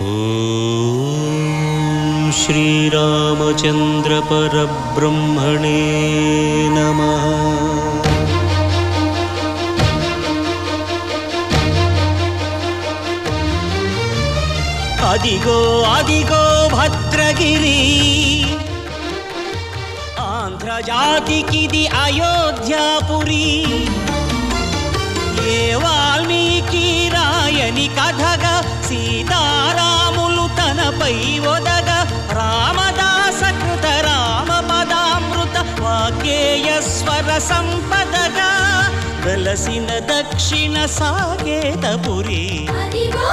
ఓం శ్రీరామచంద్ర పరబ్రహ్మణే నమః. అదిగో అదిగో భద్రగిరి, ఆంధ్రజాతికిది అయోధ్యాపురి. ఏ వాల్మీకి రాయని కథగా సీతారాములు తనపై ఒదగ, రామదాస కృత రామ పదామృత వాగ్గేయ స్వర సంపదగా వెలసిన దక్షిణ సాకేతపురి. అదిగో